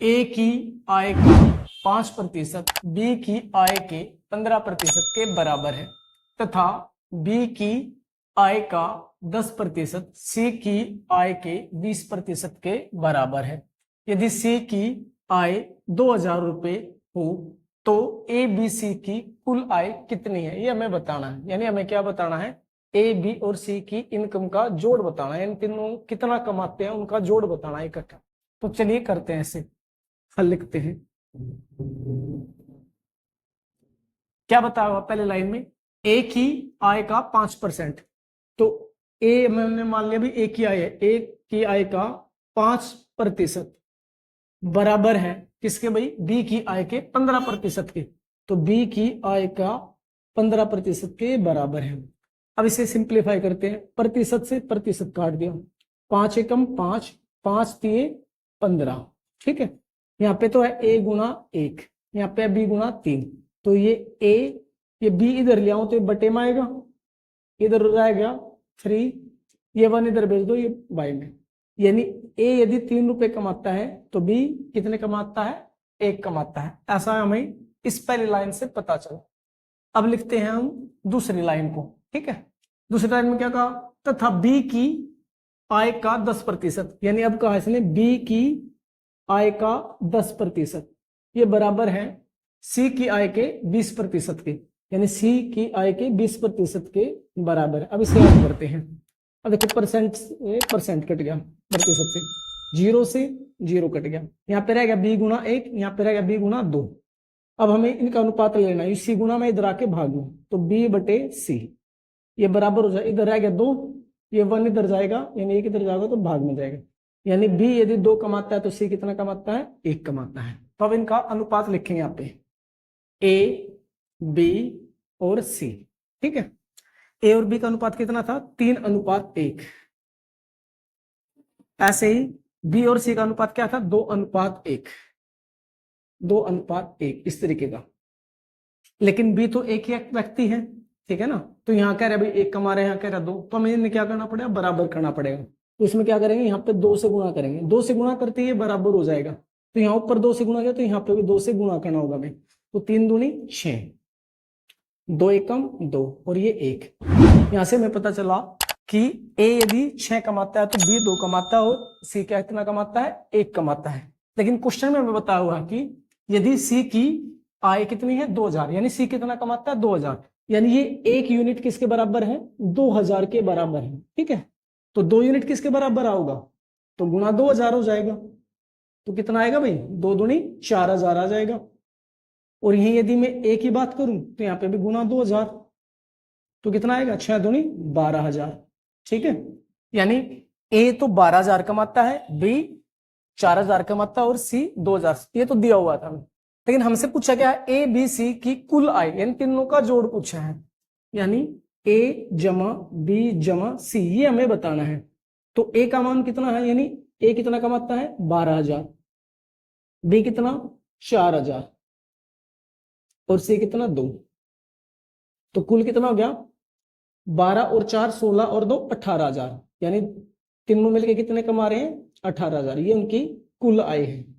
ए की आय का 5%, बी की आय के 15% के बराबर है तथा बी की आय का 10% सी की आय के 20% के बराबर है। यदि सी की आय 2000 रुपये हो तो ए बी सी की कुल आय कितनी है, ये हमें बताना है। यानी हमें क्या बताना है, ए बी और सी की इनकम का जोड़ बताना है। इन तीनों कितना कमाते हैं उनका जोड़ बताना है इकट्ठा। तो चलिए करते हैं इसे, हल लिखते हैं। क्या बताया हुआ पहले लाइन में, ए की आय का 5%, तो ए मैंने मान लिया भी ए की आय है, ए की आय का 5% बराबर है किसके भाई, बी की आय के 15% के। तो बी की आय का 15% के बराबर है। अब इसे सिंप्लीफाई करते हैं, प्रतिशत से प्रतिशत काट दिया, 5 एकम 5, 5 तिये 15, ठीक है। यहाँ पे तो है ए गुना 1, यहाँ पे बी गुना 3, तो ये ए, ये बी इधर ले आओ तो ये बटे में आएगा, इधर हो जाएगा 3, ये 1 इधर भेज दो, ये बाई में। यानी ए यदि 3 रुपए कमाता है तो बी कितने कमाता है, 1 कमाता है। ऐसा हमें इस पहली लाइन से पता चला। अब लिखते हैं हम दूसरी लाइन को, ठीक है। दूसरी लाइन में क्या कहा, तथा बी की आय का 10%, यानी अब कहा इसने बी की आय का 10%, ये बराबर है सी की आय के 20% के, यानी सी की आय के 20% के बराबर है। अब इसे ऐड करते हैं। अब देखो परसेंट कट गया, प्रतिशत से 0 से 0 कट गया, यहाँ पे रह गया बी गुना 1, यहाँ पे रह गया बी गुना 2। अब हमें इनका अनुपात लेना है, सी गुना में इधर आके भाग में, तो बी बटे सी, ये बराबर हो जाए, इधर रह गया 2, ये 1 इधर जाएगा, यानी 1 इधर जाएगा तो भाग में जाएगा। यानी बी यदि 2 कमाता है तो सी कितना कमाता है, 1 कमाता है। तो अब इनका अनुपात लिखेंगे यहाँ पे, ए बी और सी, ठीक है। ए और बी का अनुपात कितना था, 3:1। ऐसे ही बी और सी का अनुपात क्या था, 2:1, 2:1 इस तरीके का। लेकिन बी तो एक ही व्यक्ति है, ठीक है ना, तो यहाँ कह रहे भाई 1 कमा रहे हैं, यहाँ कह रहा 2, तो हमें इन्हें क्या करना पड़ेगा, बराबर करना पड़ेगा। तो इसमें क्या करेंगे, यहाँ पे 2 से गुणा करेंगे, 2 से गुणा करते ही ये बराबर हो जाएगा। तो यहाँ ऊपर 2 से गुणा किया तो यहाँ पे भी 2 से गुणा करना होगा हमें, तो 3 दूनी 6, 2 एकम 2 और ये 1। यहाँ से हमें पता चला कि ए यदि 6 कमाता है तो बी 2 कमाता है और सी क्या कितना कमाता है, 1 कमाता है। लेकिन क्वेश्चन में हमें बताया हुआ कि यदि सी की आय कितनी है, 2000, यानी सी कितना कमाता है, 2000, यानी ये 1 यूनिट किसके बराबर है, 2000 के बराबर है, ठीक है। तो 2 यूनिट किसके बराबर आओगा, तो गुणा 2000 हो जाएगा, तो कितना आएगा भाई, 2 दूनी 4000 आ जाएगा। और यही यदि मैं ए की बात करूं तो यहाँ पे भी गुणा 2000, तो कितना आएगा, 6 दूनी 12000, ठीक है। यानी ए तो 12000 कमाता है, बी 4000 कमाता है और सी 2000, ये तो दिया हुआ था। लेकिन हमसे पूछा गया है ए बी सी की कुल आय, यानी तीनों का जोड़ पूछा है, यानी ए जमा बी जमा सी, ये हमें बताना है। तो ए का मान कितना है, यानी ए कितना कमाता है, 12000, बी कितना 4000 और सी कितना 2, तो कुल कितना हो गया, 12 और 4 16 और 2 18000, यानी तीनों मिलके कितने कमा रहे हैं, 18000, ये उनकी कुल आय है।